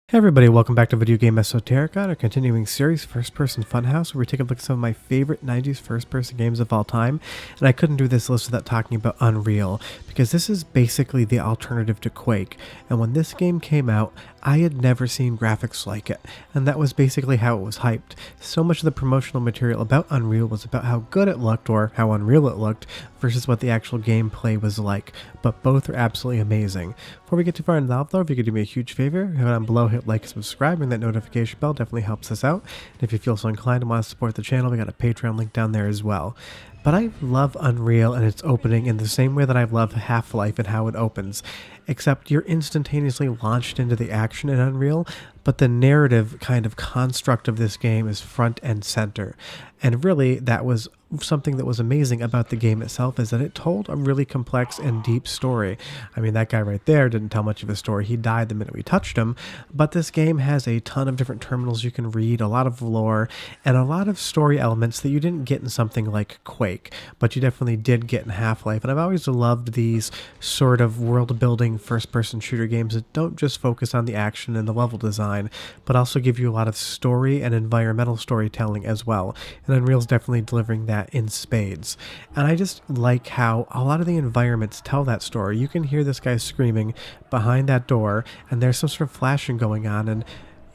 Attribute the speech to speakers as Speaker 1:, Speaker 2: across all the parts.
Speaker 1: Hey everybody, welcome back to Video Game Esoterica, our continuing series, First Person Funhouse, where we take a look at some of my favorite 90s first-person games of all time. And I couldn't do this list without talking about Unreal, because this is basically the alternative to Quake. And when this game came out, I had never seen graphics like it, and that was basically how it was hyped. So much of the promotional material about Unreal was about how good it looked, or how unreal it looked, versus what the actual gameplay was like, but both are absolutely amazing. Before we get too far into that though, if you could do me a huge favor, go down below, hit like and subscribe, and that notification bell definitely helps us out. And if you feel so inclined and want to support the channel, we got a Patreon link down there as well. But I love Unreal and its opening in the same way that I love Half-Life and how it opens, except you're instantaneously launched into the action in Unreal, but the narrative kind of construct of this game is front and center. And really, that was something that was amazing about the game itself, is that it told a really complex and deep story. I mean, that guy right there didn't tell much of a story. He died the minute we touched him, but this game has a ton of different terminals you can read, a lot of lore, and a lot of story elements that you didn't get in something like Quake, but you definitely did get in Half-Life. And I've always loved these sort of world-building first-person shooter games that don't just focus on the action and the level design, but also give you a lot of story and environmental storytelling as well. And Unreal's definitely delivering that in spades. And I just like how a lot of the environments tell that story. You can hear this guy screaming behind that door, and there's some sort of flashing going on, and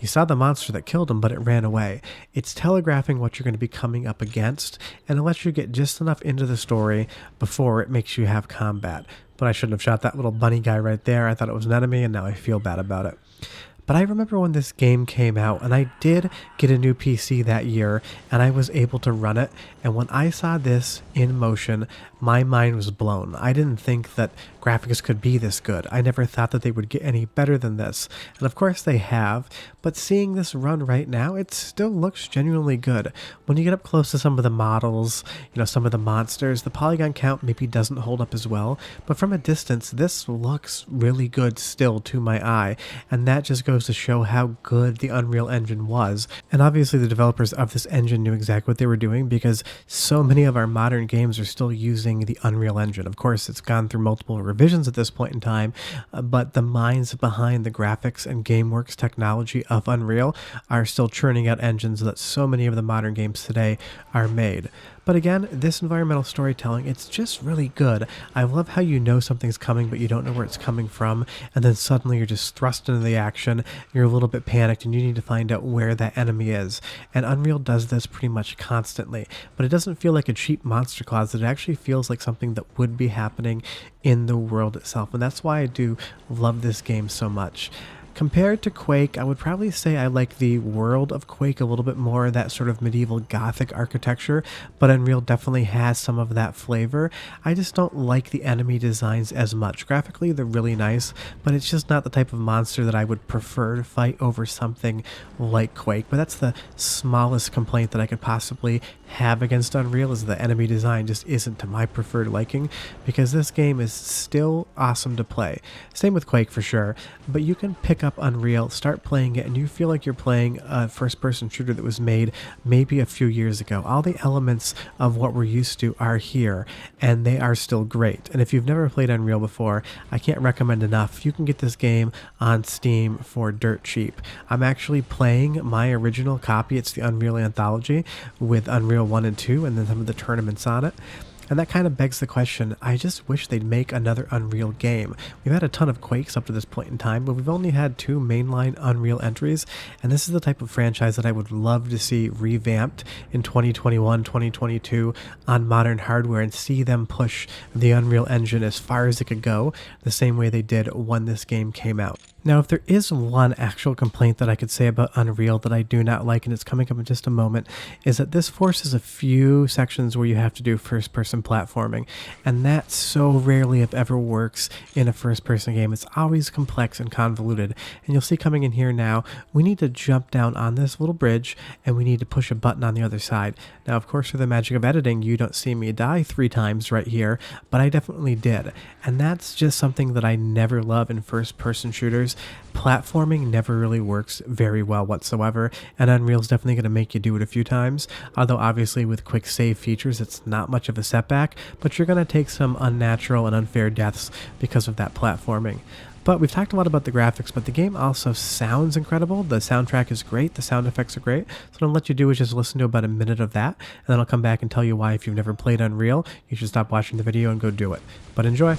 Speaker 1: you saw the monster that killed him, but it ran away. It's telegraphing what you're going to be coming up against, and it lets you get just enough into the story before it makes you have combat. But I shouldn't have shot that little bunny guy right there. I thought it was an enemy, and now I feel bad about it. But I remember when this game came out, and I did get a new PC that year, and I was able to run it, and when I saw this in motion, my mind was blown. I didn't think that graphics could be this good. I never thought that they would get any better than this, and of course they have, but seeing this run right now, it still looks genuinely good. When you get up close to some of the models, some of the monsters, the polygon count maybe doesn't hold up as well, but from a distance, this looks really good still to my eye, and that just goes to show how good the Unreal Engine was. And obviously the developers of this engine knew exactly what they were doing, because so many of our modern games are still using the Unreal Engine. Of course, it's gone through multiple revisions at this point in time, but the minds behind the graphics and GameWorks technology of Unreal are still churning out engines that so many of the modern games today are made. But again, this environmental storytelling, it's just really good. I love how you know something's coming, but you don't know where it's coming from, and then suddenly you're just thrust into the action, you're a little bit panicked, and you need to find out where that enemy is. And Unreal does this pretty much constantly, but it doesn't feel like a cheap monster closet. It actually feels like something that would be happening in the world itself, and that's why I do love this game so much. Compared to Quake, I would probably say I like the world of Quake a little bit more, that sort of medieval gothic architecture, but Unreal definitely has some of that flavor. I just don't like the enemy designs as much. Graphically, they're really nice, but it's just not the type of monster that I would prefer to fight over something like Quake. But that's the smallest complaint that I could possibly have against Unreal, is the enemy design just isn't to my preferred liking, because this game is still awesome to play. Same with Quake for sure, but you can pick up Unreal, start playing it, and you feel like you're playing a first-person shooter that was made maybe a few years ago. All the elements of what we're used to are here, and they are still great. And if you've never played Unreal before, I can't recommend enough. You can get this game on Steam for dirt cheap. I'm actually playing my original copy. It's the Unreal Anthology with Unreal 1 and 2, and then some of the tournaments on it. And that kind of begs the question, I just wish they'd make another Unreal game. We've had a ton of Quakes up to this point in time, but we've only had 2 mainline Unreal entries, and this is the type of franchise that I would love to see revamped in 2021, 2022 on modern hardware, and see them push the Unreal Engine as far as it could go, the same way they did when this game came out. Now, if there is one actual complaint that I could say about Unreal that I do not like, and it's coming up in just a moment, is that this forces a few sections where you have to do first-person platforming, and that so rarely, if ever, works in a first-person game. It's always complex and convoluted, and you'll see coming in here now, we need to jump down on this little bridge, and we need to push a button on the other side. Now, of course, through the magic of editing, you don't see me die 3 times right here, but I definitely did, and that's just something that I never love in first-person shooters, platforming never really works very well whatsoever, and Unreal's definitely going to make you do it a few times, although obviously with quick save features it's not much of a setback, but you're going to take some unnatural and unfair deaths because of that platforming. But we've talked a lot about the graphics, but the game also sounds incredible. The soundtrack is great. The sound effects are great. So what I'll let you do is just listen to about a minute of that, and then I'll come back and tell you why if you've never played Unreal, you should stop watching the video and go do it. But enjoy.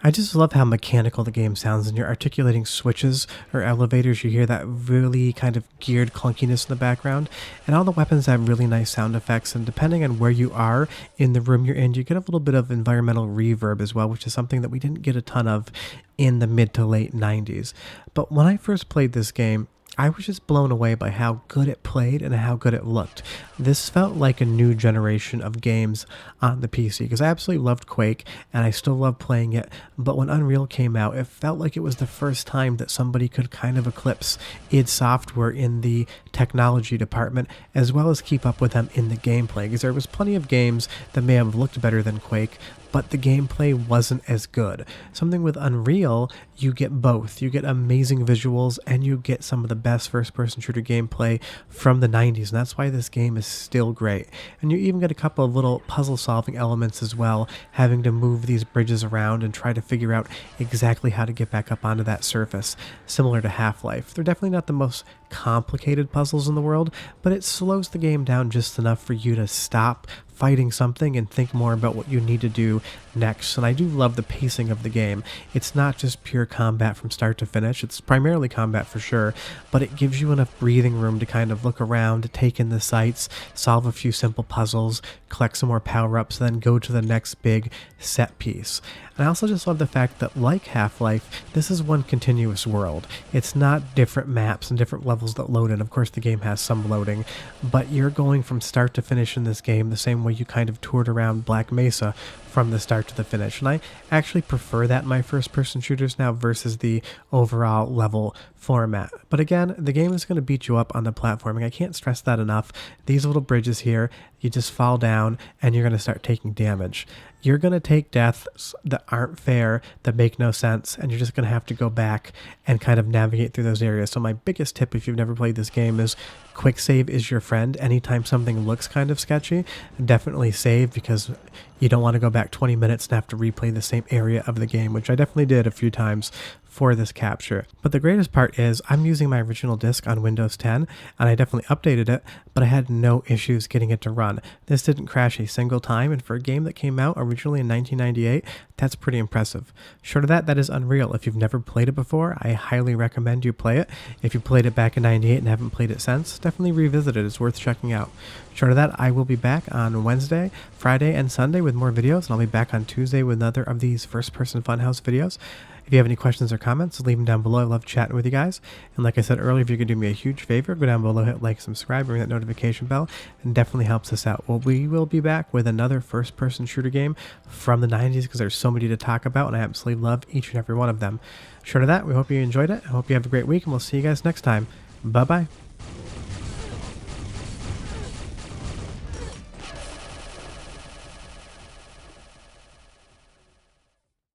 Speaker 1: I just love how mechanical the game sounds. When you're articulating switches or elevators, you hear that really kind of geared clunkiness in the background. And all the weapons have really nice sound effects, and depending on where you are in the room you're in, you get a little bit of environmental reverb as well, which is something that we didn't get a ton of in the mid to late 90s. But when I first played this game, I was just blown away by how good it played and how good it looked. This felt like a new generation of games on the PC, because I absolutely loved Quake and I still love playing it, but when Unreal came out, it felt like it was the first time that somebody could kind of eclipse id Software in the technology department, as well as keep up with them in the gameplay, because there was plenty of games that may have looked better than Quake, but the gameplay wasn't as good. Something with Unreal, you get both. You get amazing visuals and you get some of the best first-person shooter gameplay from the 90s, and that's why this game is still great. And you even get a couple of little puzzle-solving elements as well, having to move these bridges around and try to figure out exactly how to get back up onto that surface, similar to Half-Life. They're definitely not the most complicated puzzles in the world, but it slows the game down just enough for you to stop fighting something and think more about what you need to do next. And I do love the pacing of the game. It's not just pure combat from start to finish. It's primarily combat for sure, but it gives you enough breathing room to kind of look around, to take in the sights, solve a few simple puzzles, collect some more power-ups, then go to the next big set piece. And I also just love the fact that, like Half-Life, this is one continuous world. It's not different maps and different levels that load in. Of course, the game has some loading, but you're going from start to finish in this game the same way you kind of toured around Black Mesa from the start to the finish. And I actually prefer that in my first-person shooters now versus the overall level format. But again, the game is going to beat you up on the platforming. I can't stress that enough. These little bridges here, you just fall down and you're going to start taking damage. You're going to take deaths that aren't fair, that make no sense, and you're just going to have to go back and kind of navigate through those areas. So my biggest tip, if you've never played this game, is quick save is your friend. Anytime something looks kind of sketchy, definitely save, because you don't want to go back 20 minutes and have to replay the same area of the game, which I definitely did a few times for this capture. But the greatest part is I'm using my original disc on Windows 10, and I definitely updated it, but I had no issues getting it to run. This didn't crash a single time, and for a game that came out originally in 1998, that's pretty impressive. Short of that, that is Unreal. If you've never played it before, I highly recommend you play it. If you played it back in 98 and haven't played it since, definitely revisit it. It's worth checking out. Short of that, I will be back on Wednesday, Friday, and Sunday with more videos, and I'll be back on Tuesday with another of these first-person Funhouse videos. If you have any questions or comments, leave them down below. I love chatting with you guys. And like I said earlier, if you could do me a huge favor, go down below, hit like, subscribe, ring that notification bell, and definitely helps us out. Well, we will be back with another first-person shooter game from the 90s, because there's so many to talk about, and I absolutely love each and every one of them. Short of that, we hope you enjoyed it. I hope you have a great week, and we'll see you guys next time. Bye-bye.